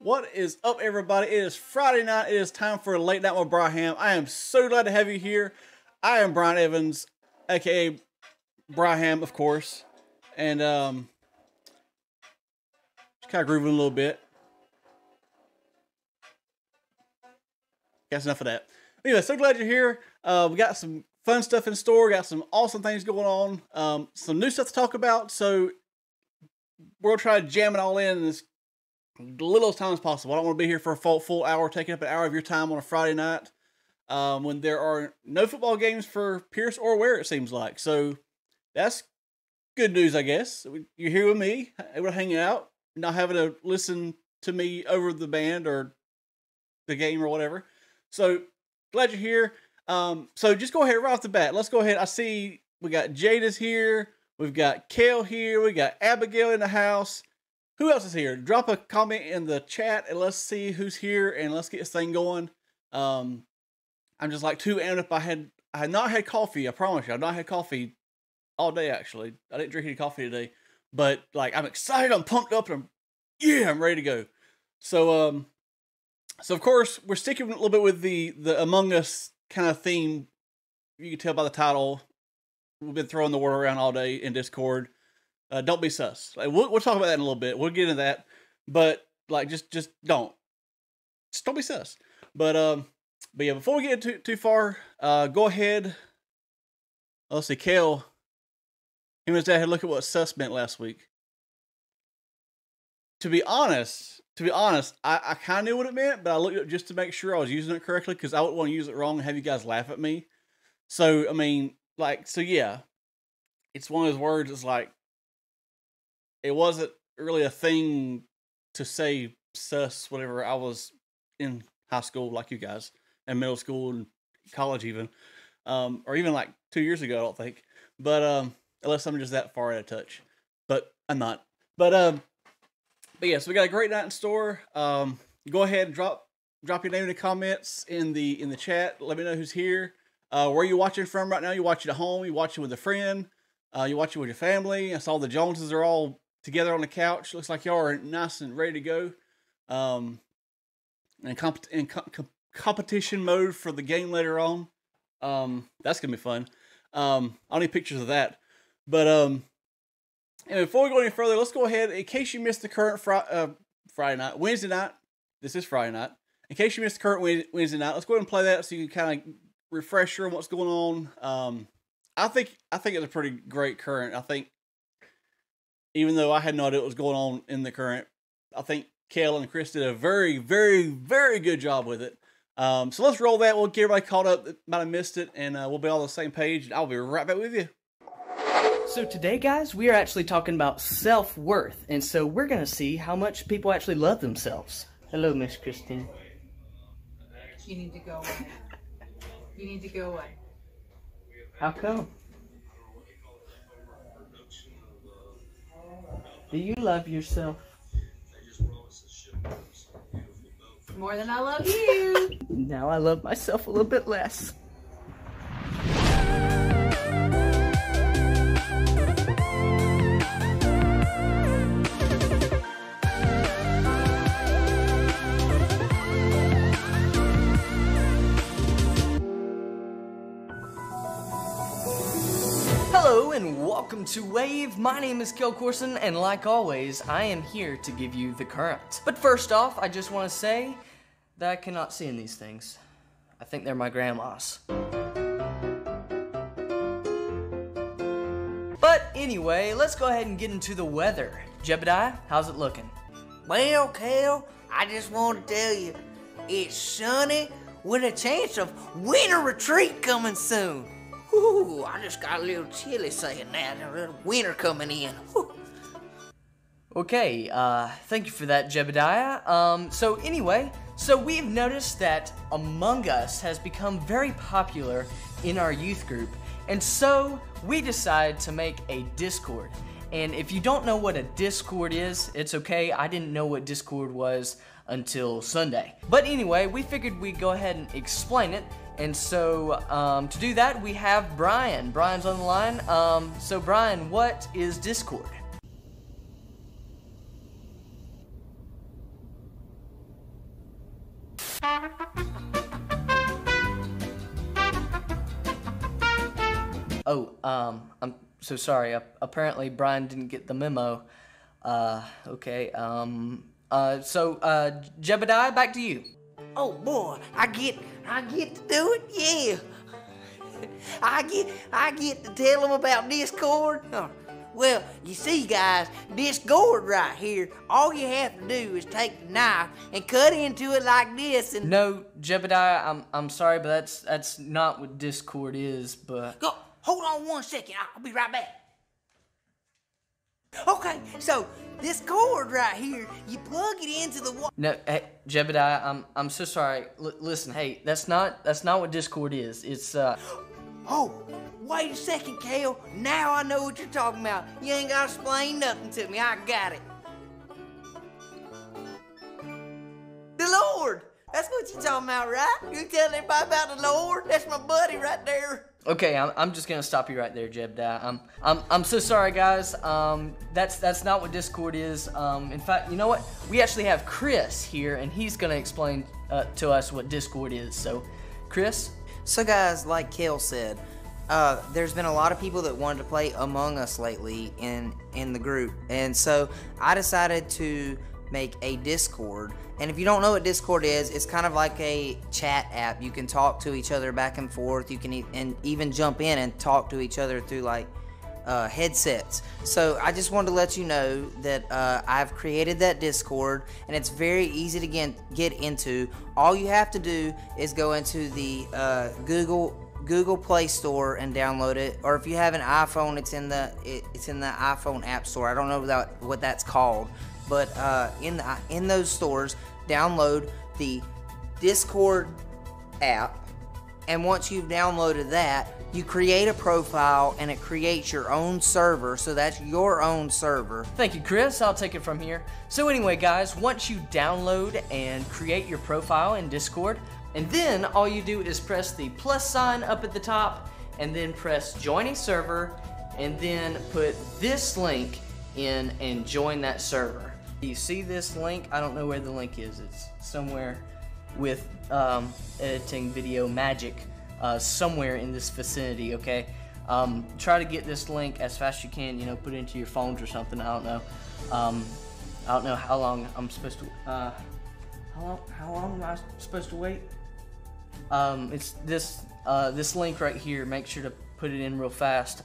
What is up, everybody? It is Friday night. It is time for a late night with Braham. I am so glad to have you here. I am Brian Evans, aka Braham, of course, and just kind of grooving a little bit. That's enough of that. Anyway, so glad you're here. We got some fun stuff in store. Got some awesome things going on. Some new stuff to talk about. So we're gonna try to jam it all in as little as time as possible. I don't want to be here for a full hour, taking up an hour of your time on a Friday night when there are no football games for Pierce or Ware, it seems like. So that's good news, I guess. You're here with me, able to hang out, not having to listen to me over the band or the game or whatever. So glad you're here. So just go ahead right off the bat. Let's go ahead. I see we got Jada's here. We've got Kale here. We got Abigail in the house. Who else is here? Drop a comment in the chat and let's see who's here and let's get this thing going. I'm just like too amped up. I had not had coffee. I promise you, I've not had coffee all day. Actually, I didn't drink any coffee today, but like I'm excited. I'm pumped up, and I'm ready to go. So of course we're sticking a little bit with the Among Us kind of theme. You can tell by the title. We've been throwing the word around all day in Discord. Don't be sus. Like, we'll talk about that in a little bit. We'll get into that, but like just don't be sus. But yeah, before we get too far, go ahead. Let's see, Kale. Him and his dad had a look at what sus meant last week. To be honest, I kind of knew what it meant, but I looked up just to make sure I was using it correctly because I wouldn't want to use it wrong and have you guys laugh at me. So I mean, yeah, it's one of those words. It's like, it wasn't really a thing to say sus whenever I was in high school like you guys, and middle school and college even, or even like 2 years ago, I don't think. But unless I'm just that far out of touch, but I'm not. But yeah, so we got a great night in store. Go ahead and drop your name in the comments in the chat. Let me know who's here. Where you watching from right now? You watching at home? You watching with a friend? You watching with your family? I saw the Joneses are all together on the couch. Looks like y'all are nice and ready to go. And competition mode for the game later on. That's gonna be fun. I'll need pictures of that. But and before we go any further, let's go ahead. In case you missed the current Wednesday night. This is Friday night. In case you missed the current Wednesday night, let's go ahead and play that so you can kind of refresh on what's going on. I think it's a pretty great current. I think, even though I had no idea what was going on in the current, I think Kale and Chris did a very, very, very good job with it. So let's roll that. We'll get everybody caught up that might have missed it, and we'll be all on the same page. And I'll be right back with you. So today, guys, we are actually talking about self-worth, and so we're going to see how much people actually love themselves. Hello, Miss Christine. You need to go away. You need to go away. How come? Do you love yourself? More than I love you. Now I love myself a little bit less. Hello and welcome to Wave. My name is Kel Corson, and like always, I am here to give you the current. But first off, I just want to say that I cannot see in these things. I think they're my grandma's. But anyway, let's go ahead and get into the weather. Jebediah, how's it looking? Well, Kel, I just want to tell you, it's sunny with a chance of winter retreat coming soon. Whew, I just got a little chilly saying that. A little winter coming in. Whew. Okay, thank you for that, Jebediah. So anyway, we've noticed that Among Us has become very popular in our youth group, and so we decided to make a Discord. And if you don't know what a Discord is, it's okay. I didn't know what Discord was until Sunday. But anyway, we figured we'd go ahead and explain it. And so, to do that, we have Brian. Brian's on the line. So Brian, what is Discord? Oh, I'm so sorry. Apparently Brian didn't get the memo. Okay. So Jebediah, back to you. Oh boy, I get to do it, yeah. I get to tell them about Discord. Oh, well, you see, guys, Discord right here. All you have to do is take the knife and cut into it like this, and No, Jebediah, I'm sorry, but that's not what Discord is. But go. Hold on 1 second. I'll be right back. Okay, so this cord right here, you plug it into the wall. no, hey, Jebediah, I'm so sorry. Listen, hey, that's not what Discord is. It's Oh, wait a second, Kale. Now I know what you're talking about. You ain't gotta explain nothing to me. I got it. The Lord. That's what you talking about, right? You telling everybody about the Lord? That's my buddy right there. Okay, I'm just gonna stop you right there, Jebediah. I'm so sorry, guys. That's not what Discord is. In fact, you know what? We actually have Chris here, and he's gonna explain to us what Discord is. So, Chris. So guys, like Kale said, there's been a lot of people that wanted to play Among Us lately in the group, and so I decided to make a Discord. And if you don't know what Discord is, it's kind of like a chat app. You can talk to each other back and forth. You can even jump in and talk to each other through like headsets. So I just wanted to let you know that I've created that Discord, and it's very easy to get into. All you have to do is go into the Google Play Store and download it, or if you have an iPhone, it's in the iPhone App Store. I don't know what that's called, but in those stores, download the Discord app, and once you've downloaded that, you create a profile and it creates your own server, so that's your own server. Thank you, Chris. I'll take it from here. So anyway, guys, once you download and create your profile in Discord, and then all you do is press the plus sign up at the top, and then press join a server, and then put this link in and join that server. You see this link? I don't know where the link is. It's somewhere with editing video magic, somewhere in this vicinity, okay? Try to get this link as fast as you can, you know, put it into your phones or something. I don't know. I don't know how long I'm supposed to, how long am I supposed to wait? It's this link right here. Make sure to put it in real fast.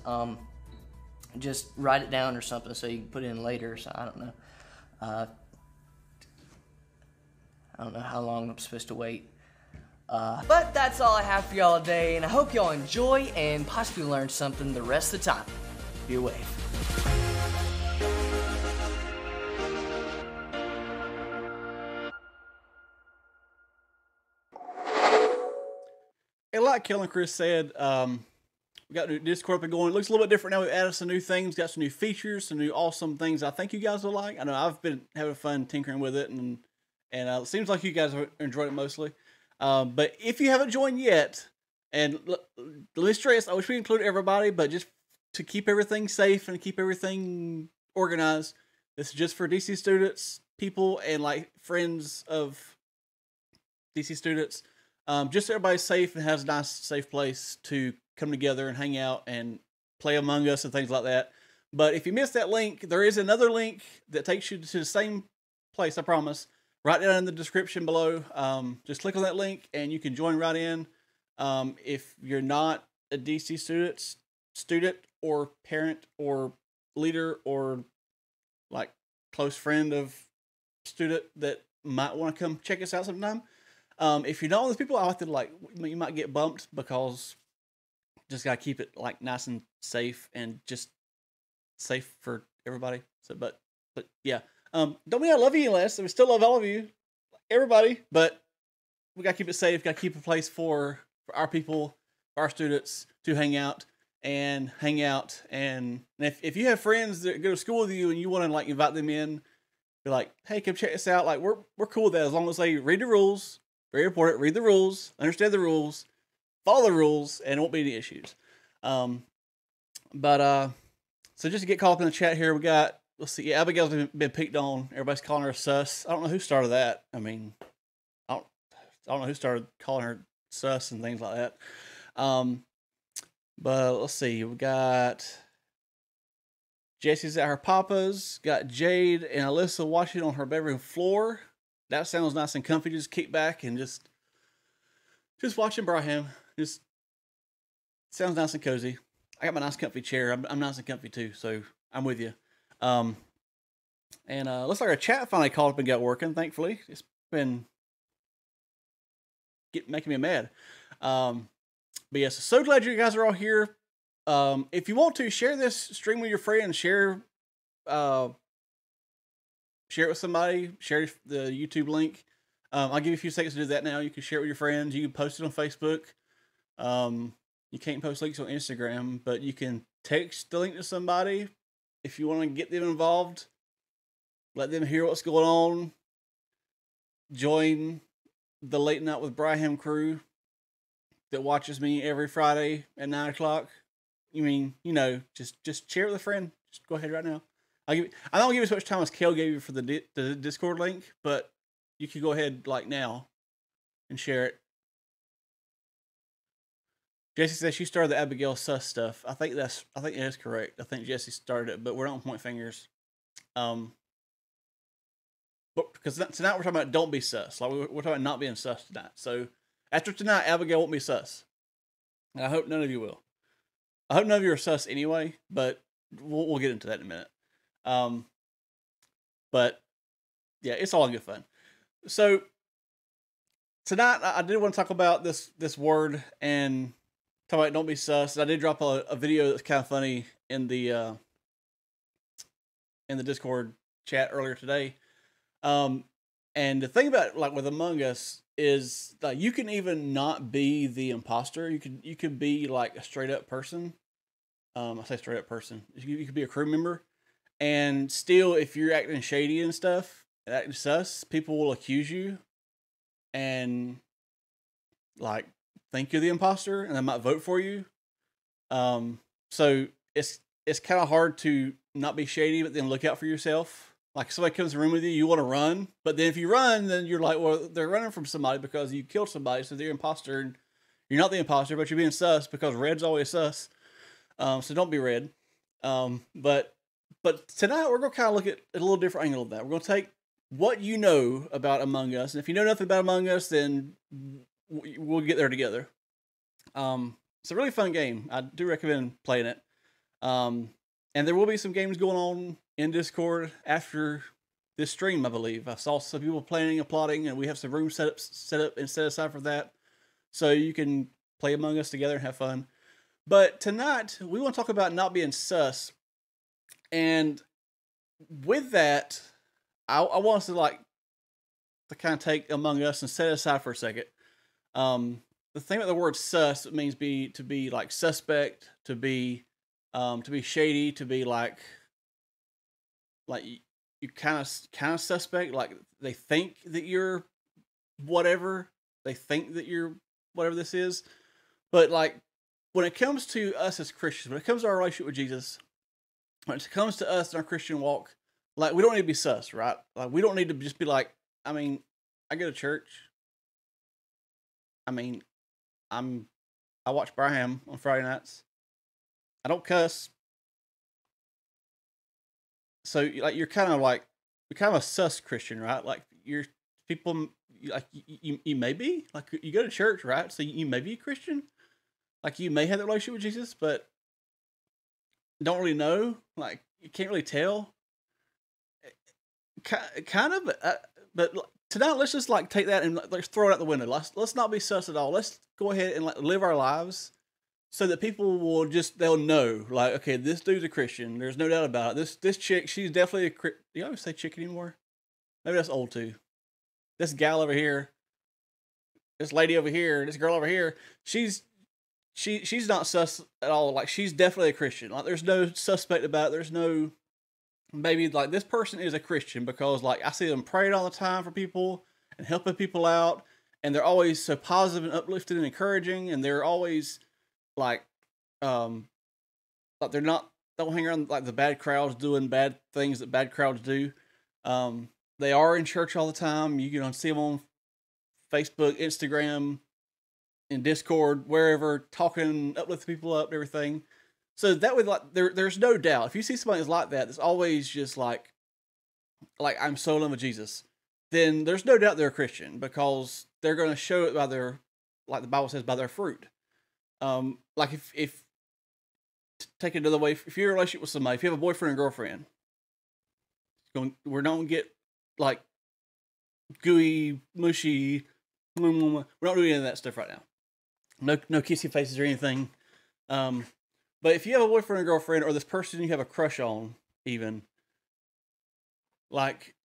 Just write it down or something so you can put it in later. So I don't know. I don't know how long I'm supposed to wait. But that's all I have for y'all today, and I hope y'all enjoy and possibly learn something the rest of the time. Be away. And like Kel and Chris said, we got new Discord up and going. It looks a little bit different now. We've added some new things, got some new features, some new awesome things I think you guys will like. I know I've been having fun tinkering with it, and it seems like you guys have enjoyed it mostly. But if you haven't joined yet, and let me stress, I wish we included everybody, but just to keep everything safe and keep everything organized, this is just for DC students, people, and like friends of DC students. Just so everybody's safe and has a nice, safe place to come together and hang out and play Among Us and things like that. But if you missed that link, there is another link that takes you to the same place, I promise. Right down in the description below. Just click on that link and you can join right in. If you're not a DC student or parent or leader or like close friend of student that might want to come check us out sometime. If you know all those people, I like to you might get bumped because just gotta keep it like nice and safe and just safe for everybody. So, but yeah, don't mean I love you any less. We still love all of you, everybody, but we gotta keep it safe. Gotta keep a place for our people, for our students to hang out. And if you have friends that go to school with you and you want to like invite them in, be like, hey, come check us out. Like we're cool with that as long as they read the rules. Very important. Read the rules, understand the rules, follow the rules, and it won't be any issues. So just to get caught up in the chat here, we got, let's see, yeah, Abigail's been picked on. Everybody's calling her sus. I don't know who started that. I mean, I don't know who started calling her sus and things like that. But let's see. We got Jesse's at her papa's. Got Jade and Alyssa watching on her bedroom floor. That sounds nice and comfy. Just kick back and just watching Brahim. Just sounds nice and cozy. I got my nice comfy chair. I'm nice and comfy too, so I'm with you. And looks like our chat finally called up and got working, thankfully. It's been making me mad. But yes, so glad you guys are all here. If you want to, share this stream with your friends. Share it with somebody. Share the YouTube link. I'll give you a few seconds to do that now. You can share it with your friends. You can post it on Facebook. You can't post links on Instagram, but you can text the link to somebody if you want to get them involved. Let them hear what's going on. Join the Late Night with Brahim crew that watches me every Friday at 9 o'clock. Just share it with a friend. Just go ahead right now. I don't give you as much time as Kel gave you for the Discord link, but you can go ahead like now and share it. Jesse says she started the Abigail sus stuff. I think that is correct. I think Jesse started it, but we're not on point fingers. But because tonight we're talking about don't be sus. Like we're talking about not being sus tonight. So after tonight, Abigail won't be sus. And I hope none of you will. I hope none of you are sus anyway, but we'll get into that in a minute. But yeah, it's all in good fun. So tonight I did want to talk about this word and talk about don't be sus. And I did drop a video that's kind of funny in the Discord chat earlier today. And the thing about like with Among Us is like you can even not be the imposter. You could be like a straight up person. I say straight up person. You could be a crew member, and still, if you're acting shady and stuff, acting sus, people will accuse you, and like think you're the imposter, and they might vote for you. So it's kind of hard to not be shady, but then look out for yourself. Like somebody comes in the room with you, you want to run, but then if you run, then you're like, well, they're running from somebody because you killed somebody, so they're imposter, and you're not the imposter, but you're being sus because red's always sus. So don't be red. But tonight we're gonna kind of look at a little different angle of that. We're gonna take what you know about Among Us, and if you know nothing about Among Us, then we'll get there together. It's a really fun game. I do recommend playing it. And there will be some games going on in Discord after this stream, I believe. I saw some people planning and plotting, and we have some room set up and set aside for that, so you can play Among Us together and have fun. But tonight we want to talk about not being sus, and with that, I want us to kind of take Among Us and set it aside for a second. The thing about the word sus, it means to be like suspect, to be shady, to be like you kind of suspect, like they think that you're whatever, they think that you're whatever this is. But like when it comes to us as Christians, when it comes to our relationship with Jesus, when it comes to us in our Christian walk, like we don't need to be sus, right? Like we don't need to just be like, I mean, I go to church. I mean, I watch Brahim on Friday nights. I don't cuss. So like you're kind of a sus Christian, right? Like you're people like you may be like you go to church, right? So you may be a Christian, like you may have that relationship with Jesus, but don't really know. Like you can't really tell. Kind of, but tonight let's just like take that and let's throw it out the window. Let's not be sus at all. Let's go ahead and like live our lives so that people will they'll know, like, okay, this dude's a Christian. There's no doubt about it. This chick, she's definitely do you always say chick anymore? Maybe that's old too. This gal over here, this lady over here, this girl over here, she's not sus at all. Like she's definitely a Christian. Like there's no suspect about it. There's no maybe like this person is a Christian because like I see them praying all the time for people and helping people out, and they're always so positive and uplifting and encouraging, and they're always like they're not, don't hang around like the bad crowds doing bad things that bad crowds do. They are in church all the time. You can see them on Facebook, Instagram, in Discord, wherever, talking, uplifting people up, and everything. So that would, like, there's no doubt, if you see somebody that's like that, that's always just like I'm so in love with Jesus, then there's no doubt they're a Christian, because they're going to show it by their, like the Bible says, by their fruit. Like if take it another way, if you're in a relationship with somebody, if you have a boyfriend and girlfriend, we're not going to get like gooey, mushy. We're not doing any of that stuff right now. No kissy faces or anything. But if you have a boyfriend or girlfriend, or this person you have a crush on, even, like,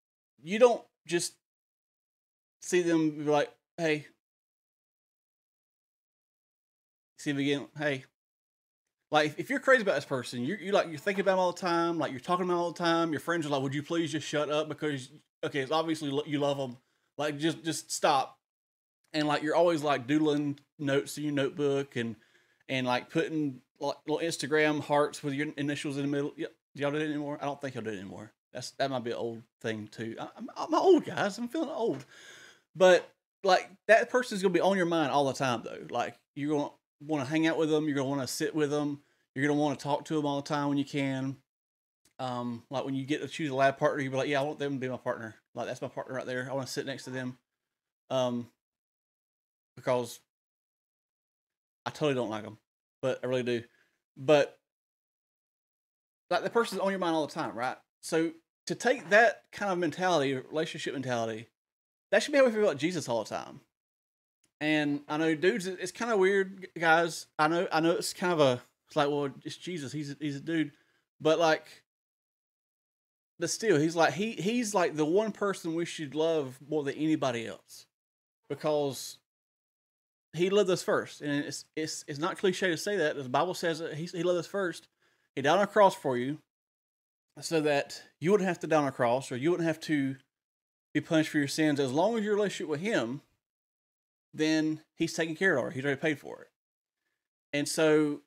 you don't just see them and be like, hey, see them again, hey. Like, if you're crazy about this person, you're thinking about them all the time, like, you're talking about them all the time, your friends are like, would you please just shut up, because, okay, it's obviously you love them, like, just stop. And, like, you're always, like, doodling notes in your notebook, and like, putting, like, little Instagram hearts with your initials in the middle. Do y'all do it anymore? I don't think y'all do it anymore. That might be an old thing, too. I'm old, guys. I'm feeling old. But, like, that person's going to be on your mind all the time, though. Like, you're going to want to hang out with them. You're going to want to sit with them. You're going to want to talk to them all the time when you can. Like, when you get to choose a lab partner, you'll be like, yeah, I want them to be my partner. Like, that's my partner right there. I want to sit next to them. Because I totally don't like them, but I really do. But, like, the person's on your mind all the time, right? So, to take that kind of mentality, relationship mentality, that should be how we feel about Jesus all the time. And I know, dudes, it's kind of weird, guys. I know it's kind of it's like, well, it's Jesus. He's a dude. But, like, but still, he's like the one person we should love more than anybody else, because he loved us first. And it's not cliche to say that. The Bible says that he loved us first. He died on a cross for you, so that you wouldn't have to die on a cross, or you wouldn't have to be punished for your sins. As long as your relationship with him, then he's taken care of it. He's already paid for it. And so,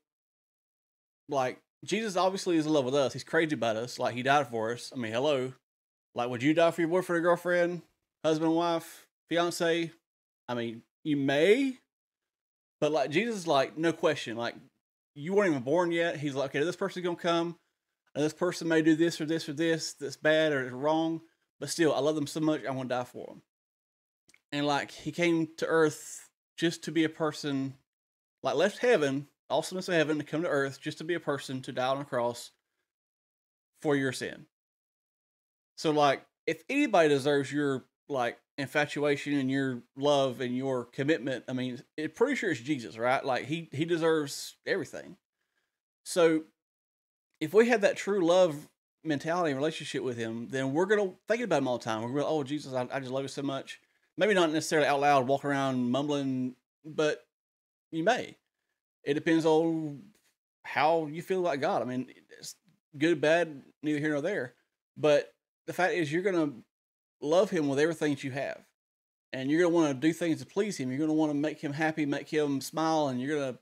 like, Jesus obviously is in love with us. He's crazy about us. Like, he died for us. I mean, hello. Like, would you die for your boyfriend or girlfriend, husband, wife, fiance? I mean, you may, but, like, Jesus is like, no question. Like, you weren't even born yet. He's like, okay, this person's going to come, and this person may do this or this or this that's bad or wrong, but still, I love them so much, I want to die for them. And, like, he came to earth just to be a person, like, left heaven, awesomeness of heaven, to come to earth just to be a person, to die on a cross for your sin. So, like, if anybody deserves your, like, infatuation and your love and your commitment, I mean, it's pretty sure it's Jesus, right? Like, he deserves everything. So, if we have that true love mentality and relationship with him, then we're going to think about him all the time. We're going to, oh, Jesus, I just love you so much. Maybe not necessarily out loud, walk around mumbling, but you may. It depends on how you feel about God. I mean, it's good, bad, neither here nor there. But the fact is, you're going to love him with everything that you have. And you're going to want to do things to please him. You're going to want to make him happy, make him smile. And you're going to,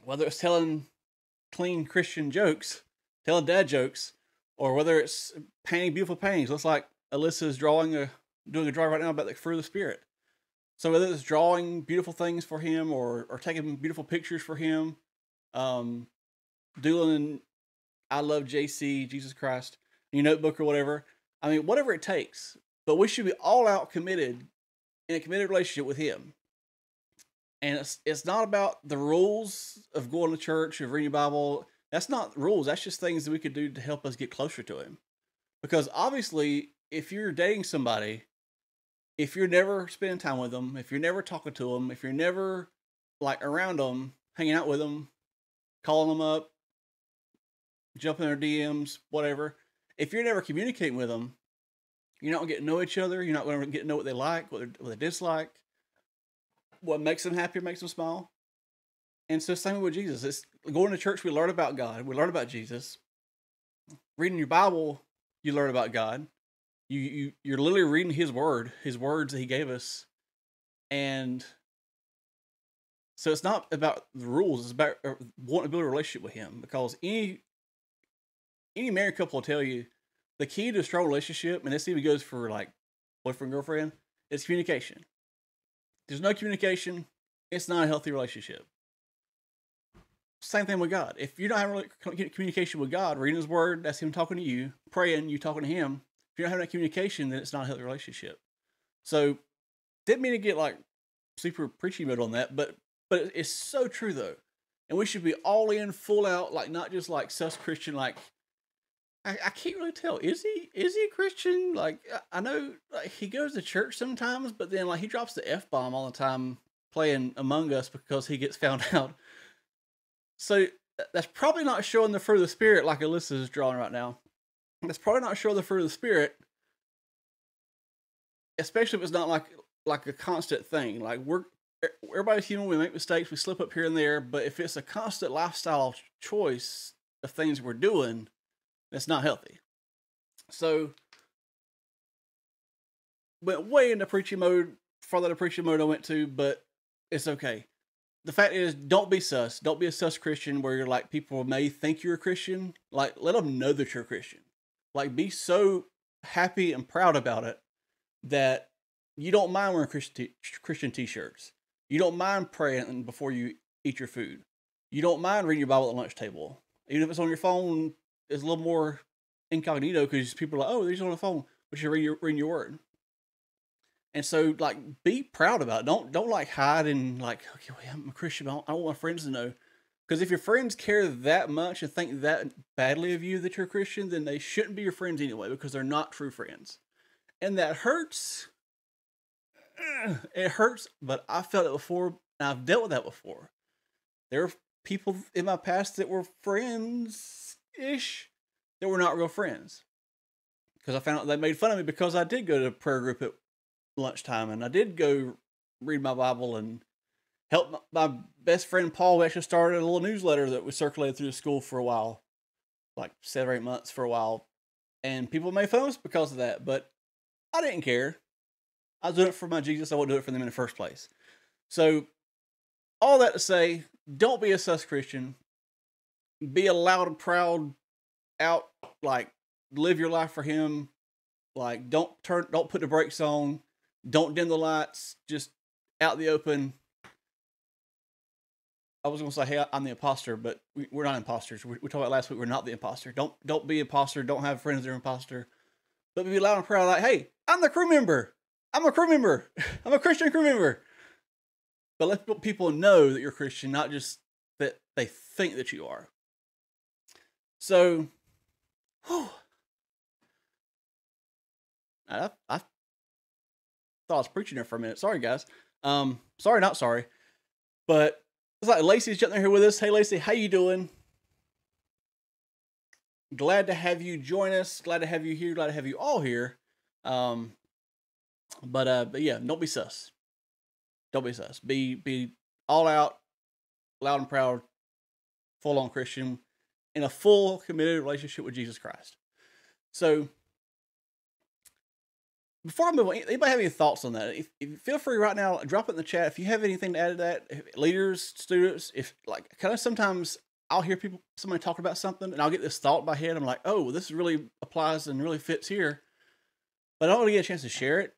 whether it's telling clean Christian jokes, telling dad jokes, or whether it's painting beautiful paintings. Looks like Alyssa's doing a drawing right now about the fruit of the Spirit. So whether it's drawing beautiful things for him, or taking beautiful pictures for him, doing I love JC, Jesus Christ, in your notebook or whatever. I mean, whatever it takes. But we should be all out committed in a committed relationship with him. And it's not about the rules of going to church or reading the Bible. That's not rules. That's just things that we could do to help us get closer to him. Because obviously, if you're dating somebody, if you're never spending time with them, if you're never talking to them, if you're never, like, around them, hanging out with them, calling them up, jumping in their DMs, whatever, if you're never communicating with them, you're not going to get to know each other. You're not going to get to know what they like, what they dislike, what makes them happy, makes them smile. And so, same with Jesus. It's going to church, we learn about God. We learn about Jesus. Reading your Bible, you learn about God. You're literally reading his word, his words that he gave us. And so it's not about the rules. It's about wanting to build a relationship with him. Because any married couple will tell you the key to a strong relationship, and this even goes for, like, boyfriend, girlfriend, is communication. there's no communication, it's not a healthy relationship. Same thing with God. If you're not having communication with God, reading His Word, that's Him talking to you, praying, you talking to Him. If you're not having that communication, then it's not a healthy relationship. So, didn't mean to get like super preachy mode on that, but it's so true though, and we should be all in, full out, like not just like sus Christian. Like I can't really tell. Is he a Christian? Like I know like, he goes to church sometimes, but then like he drops the F-bomb all the time playing Among Us because he gets found out. So that's probably not showing the fruit of the Spirit like Alyssa is drawing right now. That's probably not showing the fruit of the Spirit, especially if it's not like a constant thing. Like everybody's human, we make mistakes, we slip up here and there, but if it's a constant lifestyle choice of things we're doing, that's not healthy. So went way into preaching mode, farther to preaching mode I went to, but it's okay. The fact is, don't be sus. Don't be a sus Christian where you're like, people may think you're a Christian. Like, let them know that you're a Christian. Like, be so happy and proud about it that you don't mind wearing Christian t-shirts. You don't mind praying before you eat your food. You don't mind reading your Bible at the lunch table. Even if it's on your phone, it's a little more incognito because people are like, oh, they're just on the phone, but you're reading your word. And so, like, be proud about it. Don't like hide and like, okay, well, I'm a Christian. I don't want my friends to know. Because if your friends care that much and think that badly of you that you're a Christian, then they shouldn't be your friends anyway because they're not true friends. And that hurts. It hurts, but I felt it before, and I've dealt with that before. There are people in my past that were friends-ish that were not real friends. Because I found out they made fun of me because I did go to a prayer group at lunchtime, and I did go read my Bible and help my best friend Paul. We actually started a little newsletter that we circulated through the school for a while, like 7 or 8 months for a while, and people made fun of us because of that, but I didn't care. I was doing it for my Jesus. I wouldn't do it for them in the first place. So all that to say, don't be a sus Christian. Be a loud and proud out, like live your life for Him. Like don't put the brakes on. Don't dim the lights. Just out in the open. I was going to say, hey, I'm the imposter, but we're not imposters. We talked about last week. We're not the imposter. Don't be an imposter. Don't have friends that are imposter. But be loud and proud, like, hey, I'm the crew member. I'm a crew member. I'm a Christian crew member. But let people know that you're Christian, not just that they think that you are. So, whew. I thought I was preaching there for a minute. Sorry, guys. Sorry, not sorry. But it's like Lacey's jumping here with us. Hey, Lacey, how you doing? Glad to have you join us. Glad to have you here. Glad to have you all here. But yeah, don't be sus. Don't be sus. Be all out, loud and proud, full on Christian in a full committed relationship with Jesus Christ. So before I move on, anybody have any thoughts on that? If feel free right now, drop it in the chat. If you have anything to add to that, leaders, students, if like kind of sometimes I'll hear somebody talking about something and I'll get this thought in my head. I'm like, oh, this really applies and really fits here. But I don't really get a chance to share it.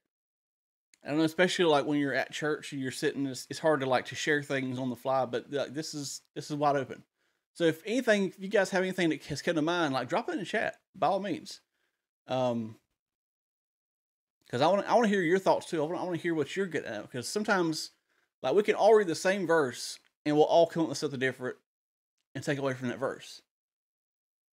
I don't know, especially like when you're at church and you're sitting, it's hard to like to share things on the fly, but like, this is wide open. So if anything, if you guys have anything that has come to mind, like drop it in the chat by all means. Because I want to hear your thoughts too. I want to hear what you're getting at, because sometimes like we can all read the same verse and we'll all come up with something different and take away from that verse.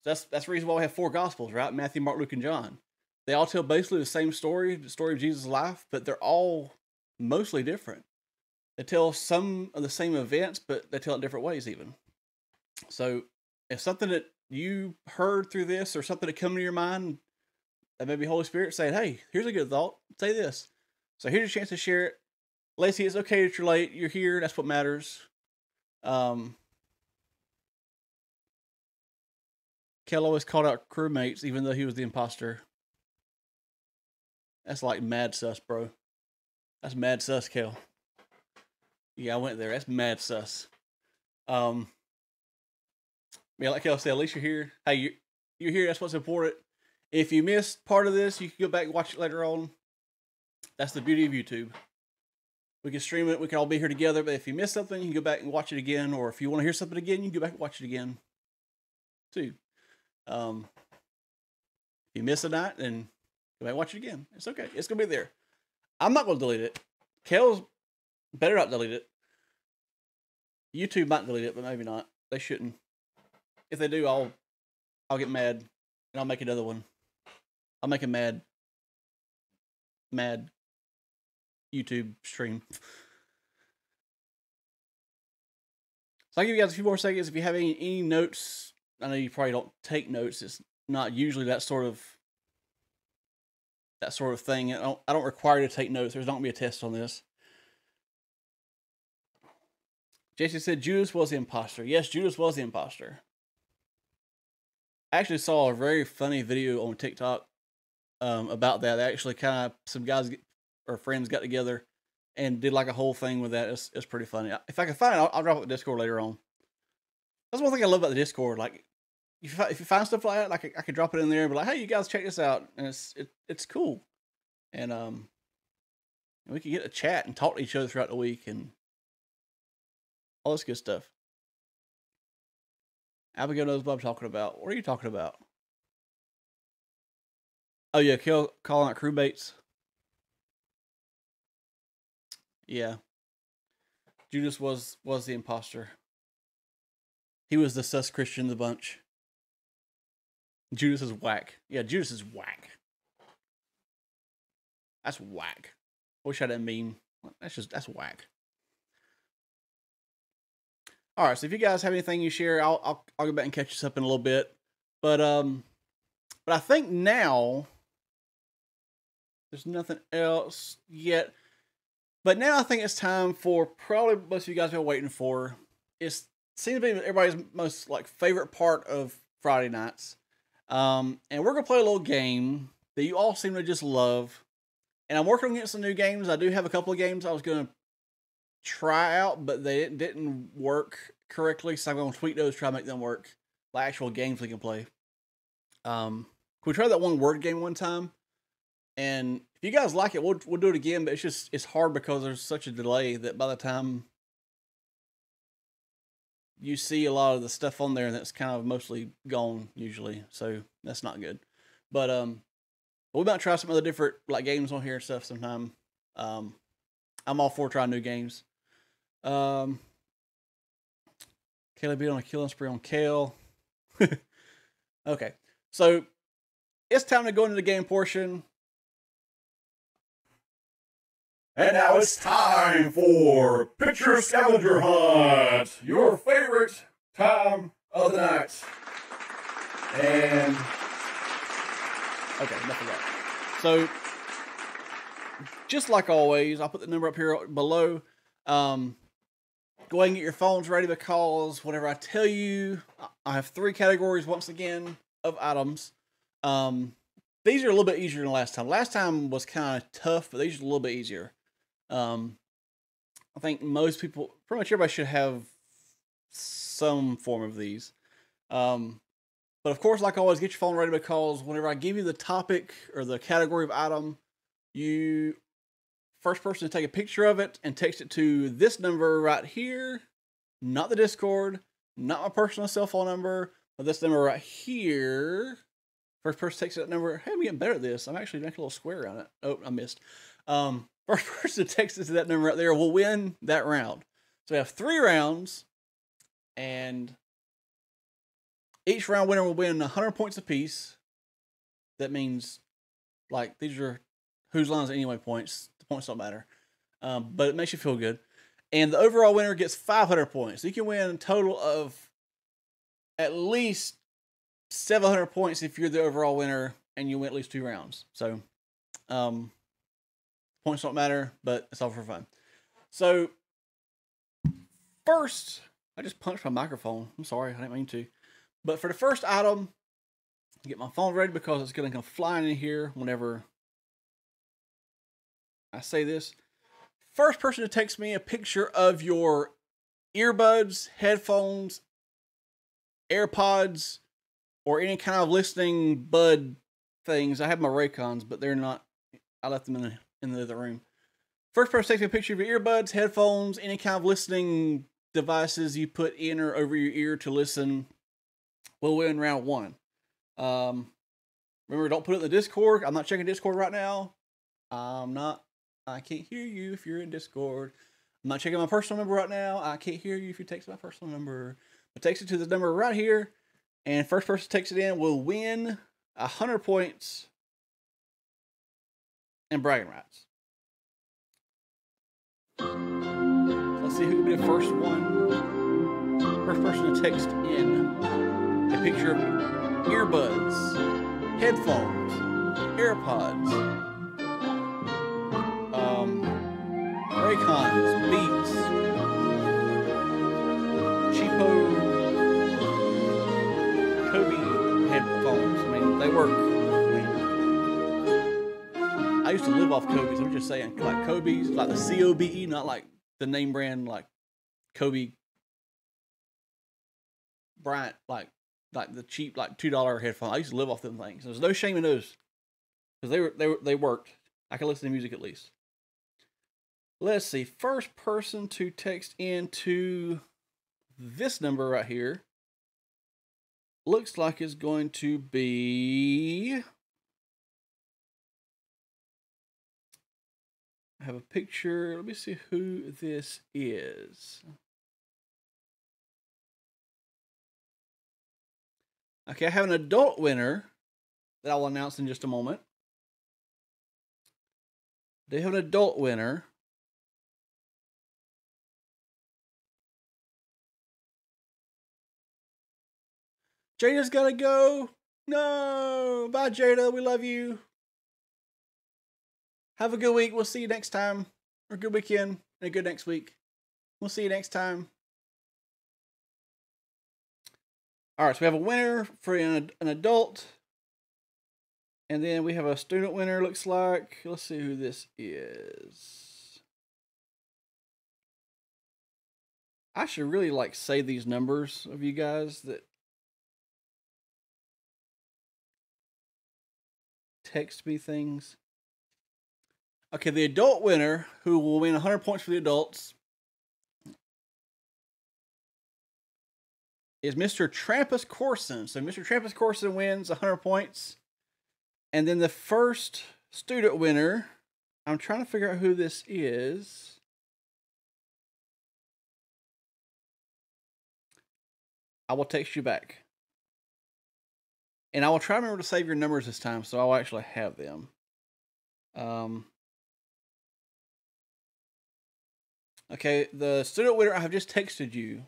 So that's the reason why we have 4 gospels, right? Matthew, Mark, Luke, and John. They all tell basically the same story, the story of Jesus' life, but they're all mostly different. They tell some of the same events, but they tell it different ways even. So if something that you heard through this or something that come to your mind, that maybe Holy Spirit saying, hey, here's a good thought, say this. So here's your chance to share it. Lacey, it's okay that you're late. You're here. That's what matters. Kel always called out crewmates, even though he was the imposter. That's like mad sus, bro. That's mad sus, Kel. Yeah, I went there. That's mad sus. Yeah, like Kel said, at least you're here. Hey, you're here. That's what's important. If you missed part of this, you can go back and watch it later on. That's the beauty of YouTube. We can stream it. We can all be here together. But if you miss something, you can go back and watch it again. Or if you want to hear something again, you can go back and watch it again, too. If you miss a night, then go back and watch it again. It's okay. It's going to be there. I'm not going to delete it. Kale's better not delete it. YouTube might delete it, but maybe not. They shouldn't. If they do, I'll get mad and I'll make another one. I'll make a mad YouTube stream. So I'll give you guys a few more seconds. If you have any notes, I know you probably don't take notes. It's not usually that sort of thing. I don't require you to take notes. There's not gonna be a test on this. Jason said Judas was the imposter. Yes, Judas was the imposter. I actually saw a very funny video on TikTok about that. They actually kind of, some guys or friends got together and did like a whole thing with that. It's pretty funny. If I can find it, I'll drop it in Discord later on. That's one thing I love about the Discord. Like, if you find stuff like that, like I could drop it in there and be like, hey, you guys check this out. And it's cool. And we can get a chat and talk to each other throughout the week and all this good stuff. Abigail knows what I'm talking about. What are you talking about? Oh yeah, calling out crew baits. Yeah. Judas was the imposter. He was the sus Christian of the bunch. Judas is whack. Yeah, Judas is whack. That's whack. Wish I didn't mean. That's whack. All right, so if you guys have anything you share, I'll go back and catch us up in a little bit. But I think now there's nothing else yet. But now I think it's time for probably most of you guys have been waiting for. It seems to be everybody's most favorite part of Friday nights. And we're gonna play a little game that you all seem to just love. And I'm working on getting some new games. I do have a couple of games I was gonna try out, but they didn't work correctly, so I'm gonna tweak those, try to make them work, like actual games we can play. Can we try that one word game one time? And if you guys like it, we'll do it again. But it's hard because there's such a delay that by the time you see a lot of the stuff on there, that's kind of mostly gone usually, so that's not good. But we might try some other different games on here and stuff sometime. I'm all for trying new games. Caleb beat on a killing spree on Kale. Okay, so it's time to go into the game portion. And now it's time for Picture Scavenger Hunt, your favorite time of the night. And okay, enough of that. So, just like always, I'll put the number up here below. Go ahead and get your phones ready because whenever I tell you, I have 3 categories once again of items. These are a little bit easier than last time. Last time was kind of tough, but these are a little bit easier. I think most people, pretty much everybody should have some form of these. But of course, like always, get your phone ready because whenever I give you the topic or the category of item, you first person to take a picture of it and text it to this number right here, not the Discord, not my personal cell phone number, but this number right here. First person takes that number. Hey, I'm getting better at this. I'm actually making a little square around it. Oh, I missed. First person to text it to that number right there will win that round. So we have 3 rounds, and each round winner will win 100 points apiece. That means, these are whose lines anyway points. The points don't matter. But it makes you feel good. And the overall winner gets 500 points. So you can win a total of at least 700 points if you're the overall winner and you win at least 2 rounds. So, points don't matter, but it's all for fun. So, first, I just punched my microphone. I'm sorry, I didn't mean to. But for the first item, get my phone ready because it's going to come flying in here whenever I say this. First person to text me a picture of your earbuds, headphones, AirPods, or any kind of listening bud things. I have my Raycons, but they're not. I left them in the other room. First person takes a picture of your earbuds, headphones, any kind of listening devices you put in or over your ear to listen will win round 1. Remember, don't put it in the Discord. I'm not checking Discord right now. I can't hear you if you're in Discord. I'm not checking my personal number right now. I can't hear you if you text my personal number. But text it to the number right here. And first person takes it in will win 100 points and bragging rights. Let's see who will be the first one. First person to text in a picture of earbuds, headphones, AirPods, Raycons, Beats, cheapo Kobe headphones. I mean, they work. I used to live off Kobe's. I'm just saying, like Kobe's, like the COBE, not like the name brand, like Kobe Bryant, like the cheap, like $2 headphones. I used to live off them things. There's no shame in those because they worked. I can listen to music at least. Let's see. First person to text into this number right here looks like it's going to be. I have a picture. Let me see who this is. Okay, I have an adult winner that I'll announce in just a moment. They have an adult winner. Jada's gotta go. No. Bye, Jada. We love you. Have a good week. We'll see you next time. Or good weekend and a good next week. We'll see you next time. All right, so we have a winner for an adult. And then we have a student winner, looks like. Let's see who this is. I should really like say these numbers of you guys that text me things. Okay, the adult winner, who will win 100 points for the adults, is Mr. Trampus Corson. So Mr. Trampus Corson wins 100 points. And then the first student winner, I'm trying to figure out who this is. I will text you back. And I will try to remember to save your numbers this time, so I'll actually have them. Okay, the student winner, I have just texted you.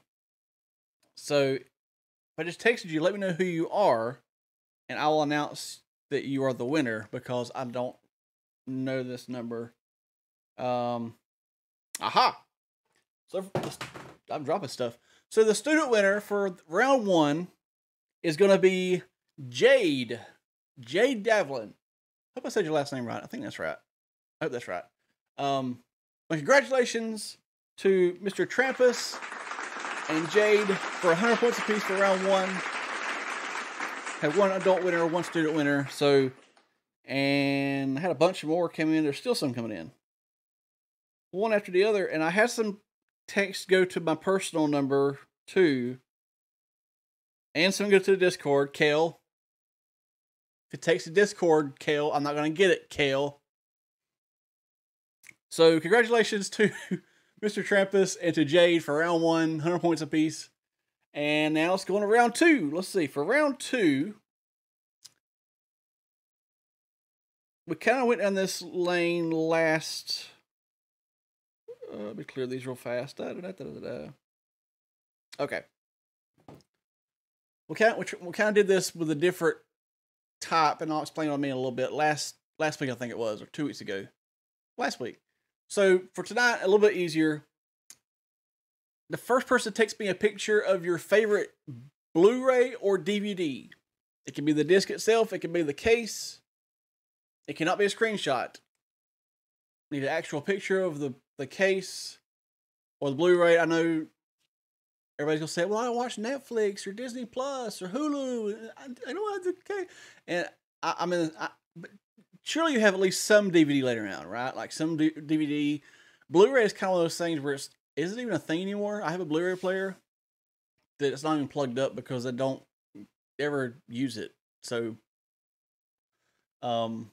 So, if I just texted you, let me know who you are, and I will announce that you are the winner, because I don't know this number. Aha! So, I'm dropping stuff. So, the student winner for round 1 is going to be Jade. Jade Davlin. I hope I said your last name right. I think that's right. I hope that's right. Well, congratulations to Mr. Trampus and Jade for 100 points apiece for round 1. Have one adult winner, one student winner. So, and I had a bunch more coming in. There's still some coming in. One after the other. And I had some texts go to my personal number too. And some go to the Discord. Kale. If it takes the Discord, Kale, I'm not going to get it, Kale. So, congratulations to Mr. Trampus and to Jade for round 1, 100 points apiece. And now let's go on to round 2. Let's see. For round 2, we kind of went down this lane last. Let me clear these real fast. Okay. We kind of did this with a different type, and I'll explain what I mean a little bit. Last week, I think it was, or 2 weeks ago. Last week. So for tonight, a little bit easier. The first person takes me a picture of your favorite Blu-ray or DVD. It can be the disc itself. It can be the case. It cannot be a screenshot. Need an actual picture of the case or the Blu-ray. I know everybody's going to say, well, I don't watch Netflix or Disney Plus or Hulu. I don't have the case. And surely you have at least some DVD laying around, right? Like some DVD. Blu-ray is kind of one of those things where it's isn't even a thing anymore. I have a Blu-ray player that it's not even plugged up because I don't ever use it. So, so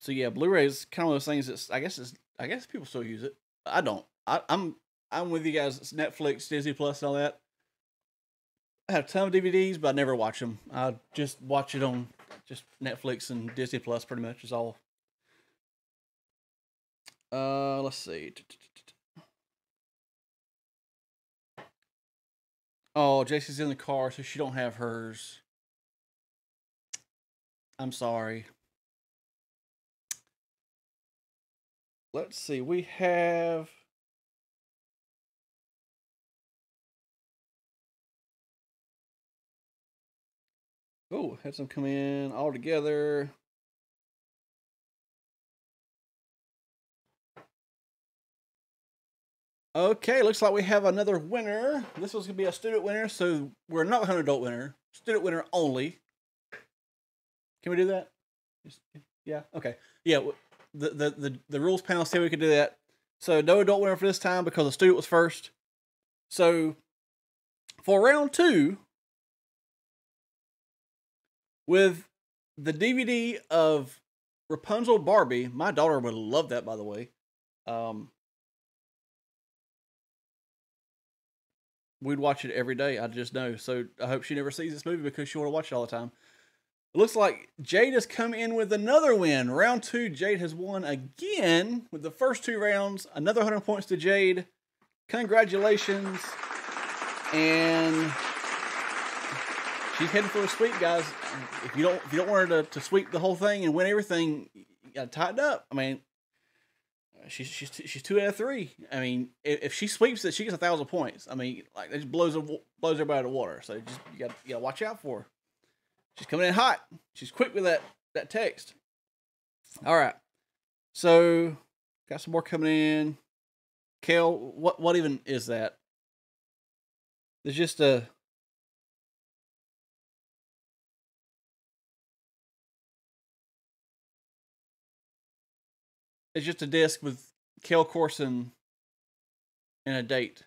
yeah, Blu-ray is kind of one of those things that's I guess people still use it. I don't. I'm with you guys. It's Netflix, Disney Plus, and all that. I have a ton of DVDs, but I never watch them. I just watch it on just Netflix and Disney Plus. Pretty much is all. Let's see. Oh, JC's in the car, so she don't have hers. I'm sorry. Let's see. We have. Oh, had some come in all together. Okay, looks like we have another winner. This was going to be a student winner, so we're not an adult winner. Student winner only. Can we do that? Yeah, okay. Yeah, the rules panel said we could do that. So no adult winner for this time because the student was first. So for round 2, with the DVD of Rapunzel Barbie, my daughter would love that, by the way. We'd watch it every day, I just know. So I hope she never sees this movie because she want to watch it all the time. It looks like Jade has come in with another win. Round 2, Jade has won again with the first 2 rounds. Another 100 points to Jade. Congratulations. And she's heading for a sweep, guys. If you don't want her to sweep the whole thing and win everything, you got to tighten up. I mean, she's 2 out of 3. I mean, if she sweeps it, she gets 1,000 points. I mean, like that just blows everybody out of the water. So just you got to watch out for her. She's coming in hot. She's quick with that text. All right. So got some more coming in. Kale, what even is that? There's just a. It's just a disc with Kale Corson and a date.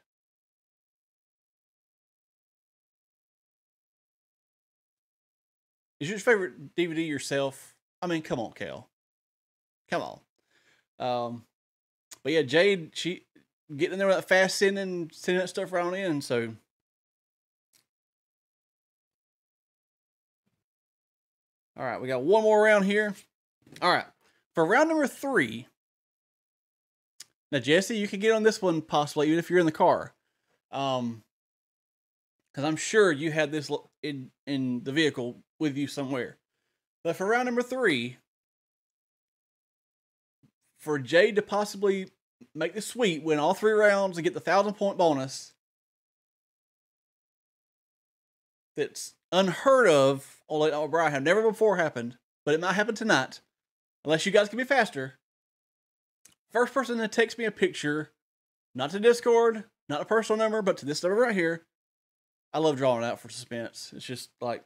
Is your favorite DVD yourself? I mean, come on, Kale. Come on. But yeah, Jade, she getting in there with that fast sending that stuff right on in. So all right, we got one more round here. All right, for round number 3. Now, Jesse, you can get on this one possibly even if you're in the car, because I'm sure you had this in the vehicle with you somewhere. But for round number 3, for Jade to possibly make the sweep, win all 3 rounds, and get the 1,000-point bonus, that's unheard of on Late Night with Brian. Have never before happened, but it might happen tonight, unless you guys can be faster. First person to text me a picture, not to Discord, not a personal number, but to this number right here. I love drawing it out for suspense. It's just like.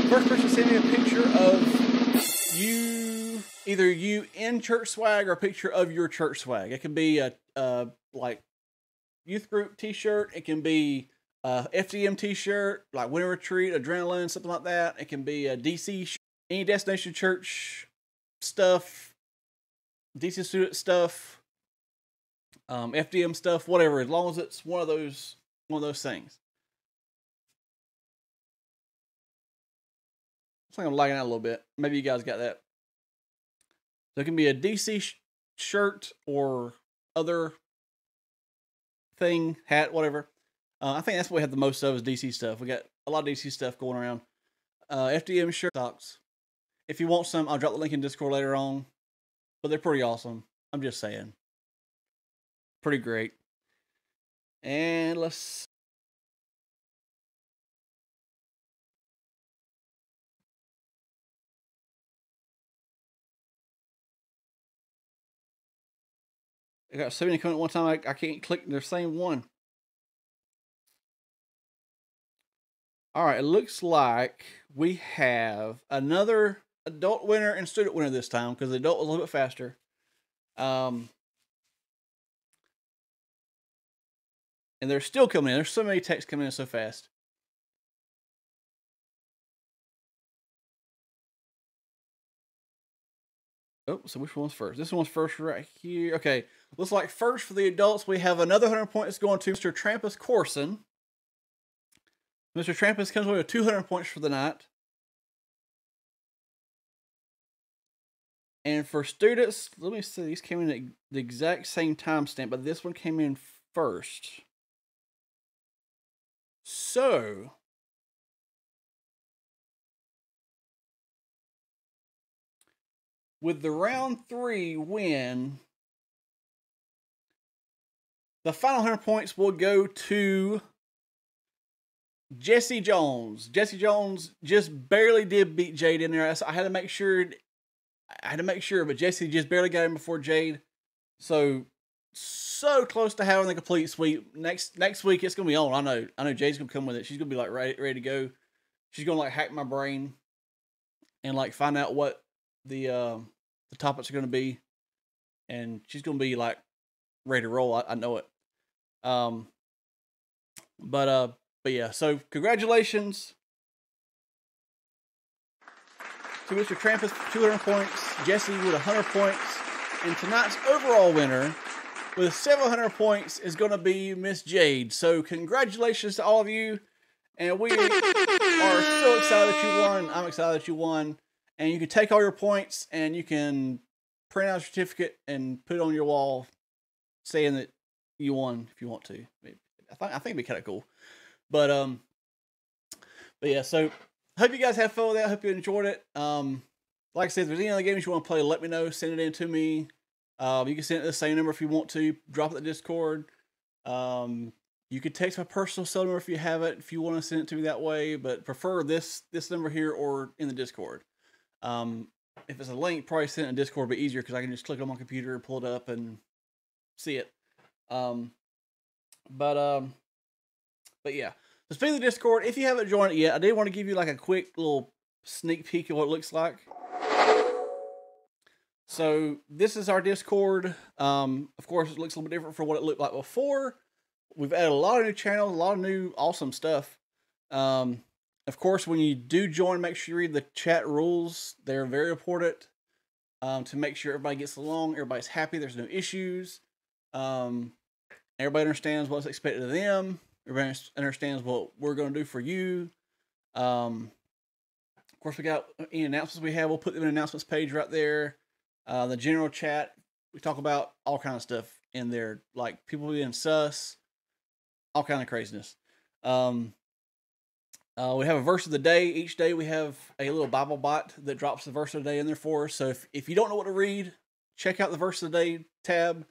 First person to send me a picture of you, either you in church swag or a picture of your church swag. It can be a like youth group t-shirt. It can be a FDM t-shirt, like Winter Retreat, Adrenaline, something like that. It can be a DC, any Destination Church stuff, DC student stuff, FDM stuff, whatever. As long as it's one of those things. I think I'm lagging out a little bit. Maybe you guys got that. So it can be a DC shirt or other thing, hat, whatever. I think that's what we have the most of is DC stuff. We got a lot of DC stuff going around. FDM shirt socks. If you want some, I'll drop the link in Discord later on. But they're pretty awesome. I'm just saying. Pretty great. And let's. I got 70 coming at one time. I can't click the same one. All right, it looks like we have another adult winner and student winner this time because the adult was a little bit faster. And they're still coming in. There's so many texts coming in so fast. Oh, so which one's first? This one's first right here. Okay, looks like first for the adults, we have another 100 points going to Mr. Trampus Corson. Mr. Trampus comes away with 200 points for the night. And for students, let me see, these came in at the exact same timestamp, but this one came in first. So, with the round 3 win, the final 100 points will go to Jesse Jones. Jesse Jones just barely did beat Jade in there. I had to make sure. But Jesse just barely got in before Jade. So close to having the complete sweep. Next week it's gonna be on. I know Jade's gonna come with it. She's gonna be like ready to go. She's gonna like hack my brain and like find out what the topics are gonna be, and she's gonna be like ready to roll. I know it. But yeah. So congratulations to Mr. Trampus, 200 points. Jesse with 100 points. And tonight's overall winner with 700 points is going to be Miss Jade. So congratulations to all of you. And we are so excited that you won. I'm excited that you won. And you can take all your points and you can print out a certificate and put it on your wall saying that you won if you want to. I think it'd be kind of cool. But yeah, so hope you guys have fun with that. Hope you enjoyed it. Like I said, if there's any other games you want to play, let me know. Send it in to me. You can send it to the same number if you want to. Drop it in the Discord. You could text my personal cell number if you have it, if you want to send it to me that way. But prefer this number here or in the Discord. If it's a link, probably send it in Discord would be easier because I can just click it on my computer and pull it up and see it. But yeah. So speaking of the Discord, if you haven't joined it yet, I did want to give you like a quick little sneak peek of what it looks like. So this is our Discord. Of course, it looks a little bit different from what it looked like before. We've added a lot of new channels, a lot of new awesome stuff. Of course, when you do join, make sure you read the chat rules. They're very important to make sure everybody gets along, everybody's happy, there's no issues. Everybody understands what's expected of them. Everybody understands what we're going to do for you. Of course, we got any announcements we have. We'll put them in the announcements page right there. The general chat, we talk about all kinds of stuff in there, like people being sus, all kind of craziness. We have a verse of the day. Each day we have a little Bible bot that drops the verse of the day in there for us. So if you don't know what to read, check out the verse of the day tab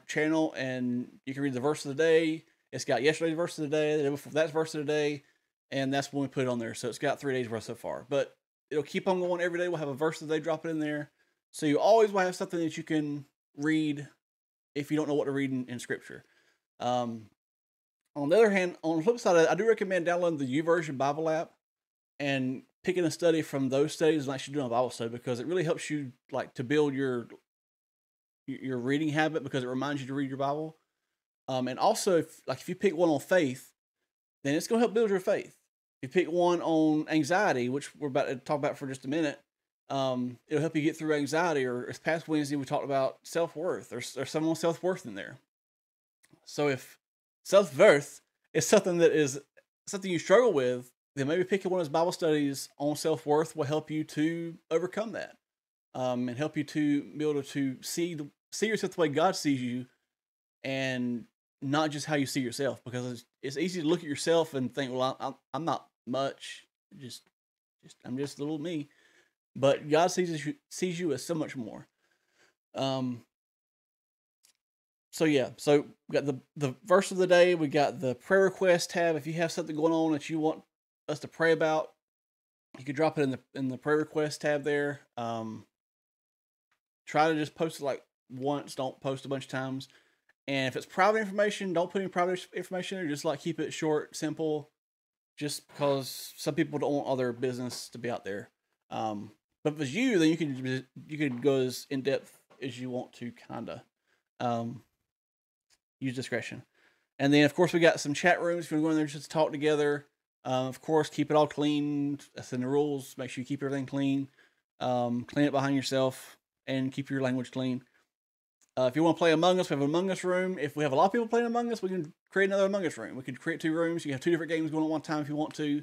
channel, and you can read the verse of the day. It's got yesterday's verse of the day, the day before that's verse of the day, and that's when we put it on there. So it's got 3 days worth so far, but it'll keep on going every day. We'll have a verse of the day, drop it in there. So you always will have something that you can read if you don't know what to read in scripture. On the other hand, on the flip side of that, I do recommend downloading the YouVersion Bible app and picking a study from those studies and actually doing a Bible study, because it really helps you like to build your reading habit, because it reminds you to read your Bible. And also, if you pick one on faith, then it's going to help build your faith. If you pick one on anxiety, which we're about to talk about for just a minute, it'll help you get through anxiety. Or this past Wednesday, we talked about self-worth. There's some on self-worth in there. So if self-worth is something you struggle with, then maybe picking one of those Bible studies on self-worth will help you to overcome that. And help you to be able to see yourself the way God sees you, and not just how you see yourself, because it's easy to look at yourself and think, well, I'm not much, I'm just little me, but God sees you as so much more. So yeah, so we got the verse of the day, we got the prayer request tab. If you have something going on that you want us to pray about, you can drop it in the prayer request tab there. Try to just post it like once, don't post a bunch of times. And if it's private information, don't put any private information, or just like keep it short, simple. just because some people don't want all their business to be out there. But if it's you, then you could go as in depth as you want to, kinda. Use discretion. And then, of course, we got some chat rooms. If you want to go in there just to talk together, of course, keep it all clean. That's in the rules. Make sure you keep everything clean. Clean it behind yourself and keep your language clean. If you want to play Among Us, we have an Among Us room. If we have a lot of people playing Among Us, we can create another Among Us room. We could create 2 rooms. You have 2 different games going on at one time if you want to,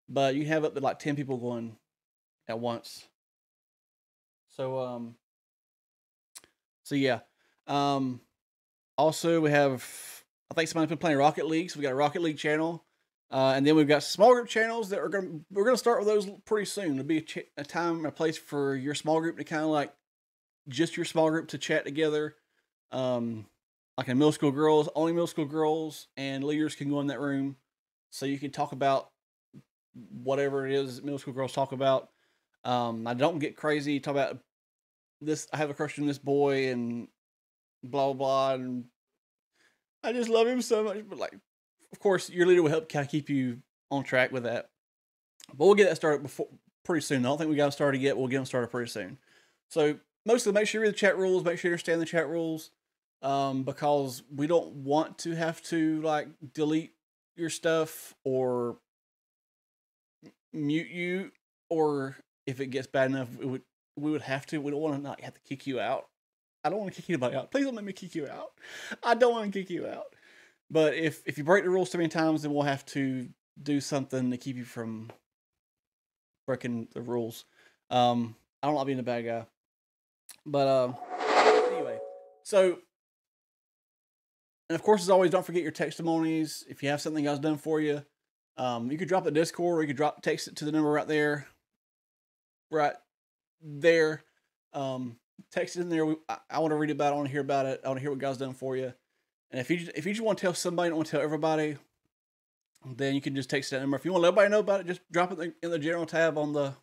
but you have up to like 10 people going at once. So yeah. Also, we have, I think somebody's been playing Rocket League, so we got a Rocket League channel. And then we've got small group channels that we're gonna start with those pretty soon. It'll be a time and a place for your small group to kind of like just your small group to chat together. Like in middle school girls, only middle school girls and leaders can go in that room, so you can talk about whatever it is middle school girls talk about. I don't get crazy. Talk about this. I have a crush on this boy and blah blah blah, and I just love him so much. But like, of course, your leader will help kind of keep you on track with that. But we'll get that started pretty soon. I don't think we got them started yet. We'll get them started pretty soon. So mostly, make sure you read the chat rules. Make sure you understand the chat rules, because we don't want to have to like delete your stuff or mute you, or if it gets bad enough, we would have to. We don't want to not have to kick you out. I don't want to kick anybody out. Please don't make me kick you out. I don't want to kick you out. But if you break the rules too many times, then we'll have to do something to keep you from breaking the rules. I don't like being a bad guy. But anyway, so, and of course, as always, don't forget your testimonies. If you have something else done for you, you could drop the Discord, or you could text it to the number right there. Right there. Text it in there. I want to read about it. I want to hear about it. I want to hear what God's done for you. And if you just want to tell somebody, don't want to tell everybody, then you can just text that number. If you want to let everybody know about it, just drop it in the general tab on the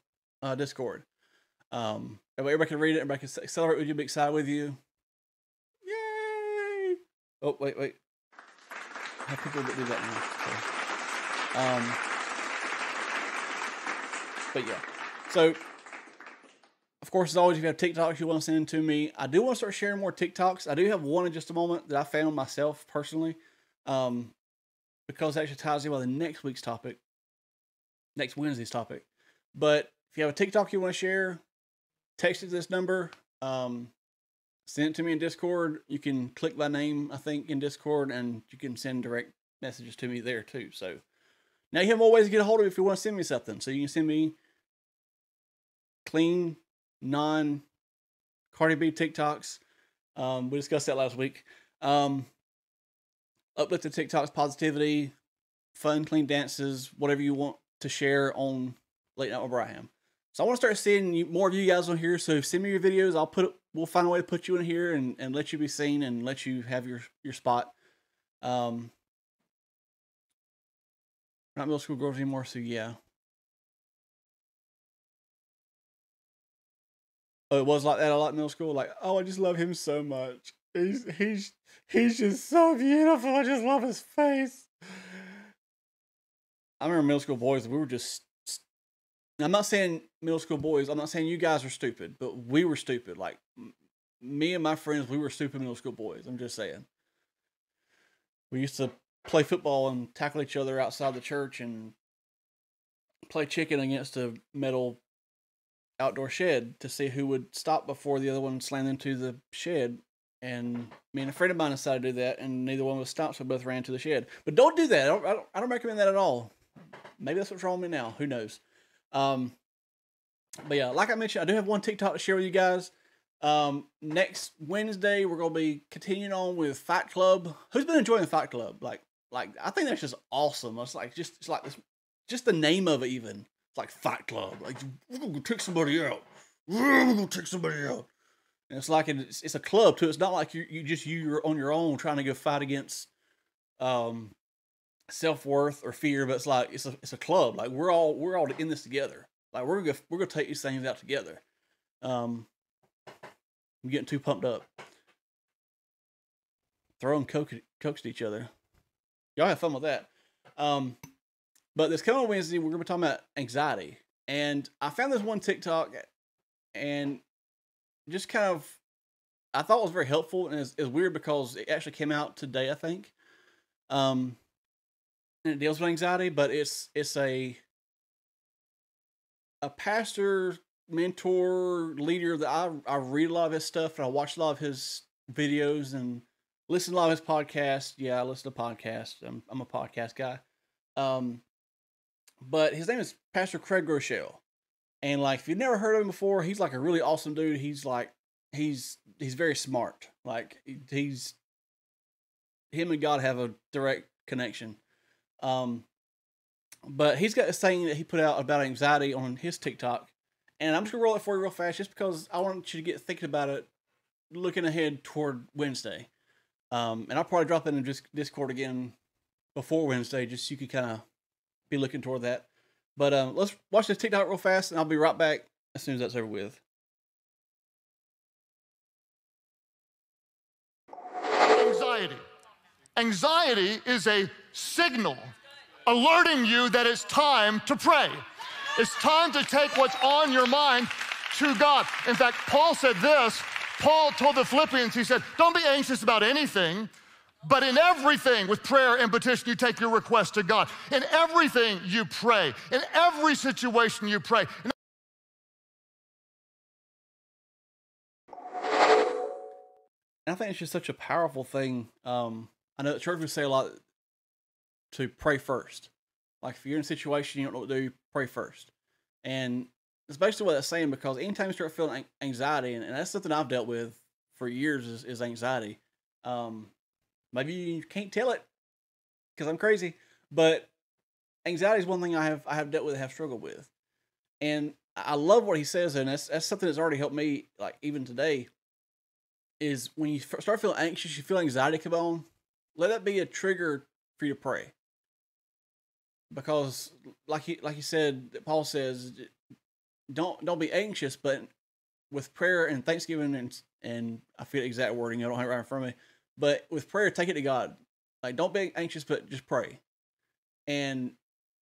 Discord. Everybody can read it. Everybody can celebrate with you, be excited with you. Yay! Oh, wait. I have people that do that now. So. But yeah. So, of course, as always, if you have TikToks you want to send in to me, I do want to start sharing more TikToks. I do have one in just a moment that I found myself personally, because it actually ties in with the next Wednesday's topic. But if you have a TikTok you want to share, text it to this number, send it to me in Discord. You can click my name, I think, in Discord, and you can send direct messages to me there too. So now you have more ways to get a hold of me if you want to send me something. So you can send me clean, non-Cardi B TikToks. We discussed that last week. Uplifted TikToks, positivity, fun, clean dances, whatever you want to share on Late Night with Braham. So I want to start seeing more of you guys on here. So send me your videos. We'll find a way to put you in here and let you be seen and let you have your spot. Not middle school girls anymore, so yeah. Oh, it was like that a lot in middle school. Like, oh, I just love him so much. He's just so beautiful. I just love his face. I remember middle school boys. We were just. I'm not saying middle school boys. I'm not saying you guys are stupid, but we were stupid. Like me and my friends, we were stupid middle school boys. I'm just saying. We used to play football and tackle each other outside the church and play chicken against a metal outdoor shed to see who would stop before the other one slammed into the shed. And me and a friend of mine decided to do that, and neither one was stopped, so we both ran to the shed. But don't do that. I don't recommend that at all. Maybe that's what's wrong with me now. Who knows? But yeah, like I mentioned, I do have one TikTok to share with you guys. Next Wednesday, we're going to be continuing on with Fight Club. Who's been enjoying the Fight Club? Like I think that's just awesome. It's like this, just the name of it even. It's like Fight Club. Like, we're going to take somebody out. We're going to take somebody out. And it's like it's a club too. It's not like you're on your own trying to go fight against self-worth or fear, but it's like it's a club. Like we're all in this together. Like we're gonna take these things out together. I'm getting too pumped up. Throwing cokes at each other. Y'all have fun with that. But this coming Wednesday, we're going to be talking about anxiety. And I found this one TikTok and just kind of, I thought it was very helpful. And it's weird because it actually came out today, I think. And it deals with anxiety, but it's a pastor, mentor, leader that I read a lot of his stuff and I watch a lot of his videos and listen to a lot of his podcasts. Yeah, I listen to podcasts. I'm a podcast guy. But his name is Pastor Craig Groeschel. And like, if you've never heard of him before, he's like a really awesome dude. He's like, he's very smart. Like him and God have a direct connection. But he's got a saying that he put out about anxiety on his TikTok. And I'm just gonna roll it for you real fast just because I want you to get thinking about it, looking ahead toward Wednesday. And I'll probably drop it in Discord again before Wednesday, just so you could kind of be looking toward that. But let's watch this TikTok real fast, and I'll be right back as soon as that's over with. Anxiety. Anxiety is a signal alerting you that it's time to pray. It's time to take what's on your mind to God. In fact, Paul said this. Paul told the Philippians, he said, don't be anxious about anything, but in everything, with prayer and petition, you take your request to God. In everything, you pray. In every situation, you pray. And I think it's just such a powerful thing. I know the church would say a lot to pray first. Like if you're in a situation you don't know what to do, pray first. And it's basically what that's saying, because anytime you start feeling anxiety, and that's something I've dealt with for years is anxiety. Maybe you can't tell it because I'm crazy, but anxiety is one thing I have dealt with, have struggled with. And I love what he says, and that's something that's already helped me, like even today, is when you start feeling anxious, you feel anxiety come on, let that be a trigger for you to pray. Because like he said, Paul says, don't be anxious, but with prayer and thanksgiving and I forget the exact wording, I don't have it right in front of me, but with prayer, take it to God. Like, don't be anxious, but just pray. And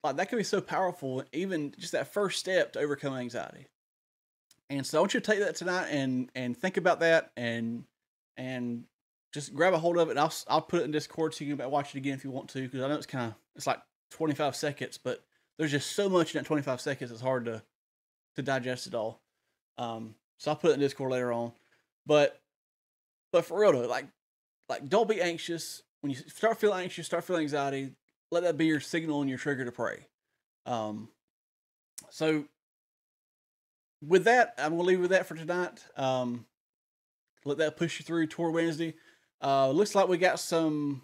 like that can be so powerful, even just that first step to overcome anxiety. And so I want you to take that tonight and think about that and just grab a hold of it. And I'll put it in Discord so you can watch it again if you want to, because I know it's like 25 seconds, but there's just so much in that 25 seconds. It's hard to digest it all. So I'll put it in Discord later on. But for real though, like don't be anxious. When you start feeling anxious, start feeling anxiety, let that be your signal and your trigger to pray. So with that, I'm gonna leave with that for tonight. Let that push you through toward Wednesday. Looks like we got some.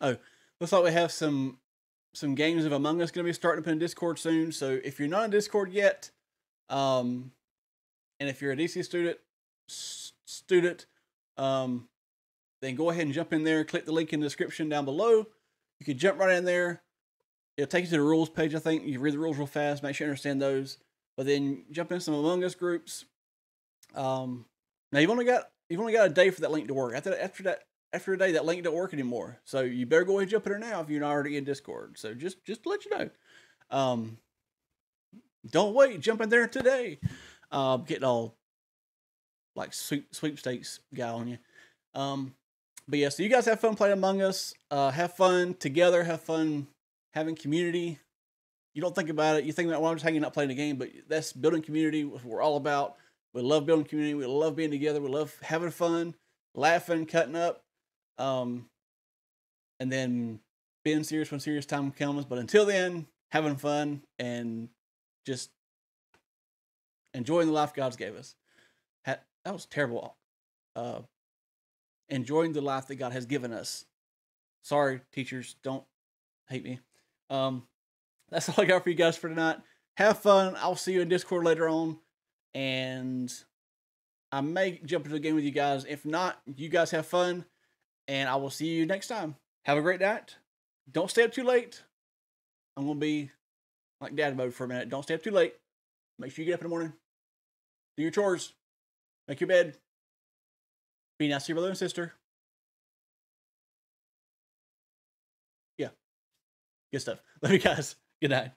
Oh, looks like we have some games of Among Us going to be starting up in Discord soon. So if you're not in Discord yet, and if you're a DC student, then go ahead and jump in there. Click the link in the description down below. You can jump right in there. It'll take you to the rules page, I think. You read the rules real fast. Make sure you understand those. But then jump in some Among Us groups. Now you've only got a day for that link to work. After a day, that link don't work anymore. So you better go ahead and jump in there now if you're not already in Discord. So just to let you know. Don't wait. Jump in there today. Getting all like sweepstakes guy on you. But yeah, so you guys have fun playing Among Us. Have fun together. Have fun having community. You don't think about it. You think about, well, I'm just hanging out playing a game, but that's building community. What we're all about. We love building community. We love being together. We love having fun, laughing, cutting up. And then being serious when serious time comes. But until then, having fun and just enjoying the life God's gave us. That was terrible. Enjoying the life that God has given us. Sorry, teachers, don't hate me. That's all I got for you guys for tonight. Have fun. I'll see you in Discord later on. And I may jump into a game with you guys. If not, you guys have fun. And I will see you next time. Have a great night. Don't stay up too late. I'm going to be like dad mode for a minute. Don't stay up too late. Make sure you get up in the morning. Do your chores. Make your bed. Be nice to your brother and sister. Good stuff. Love you guys. Good night.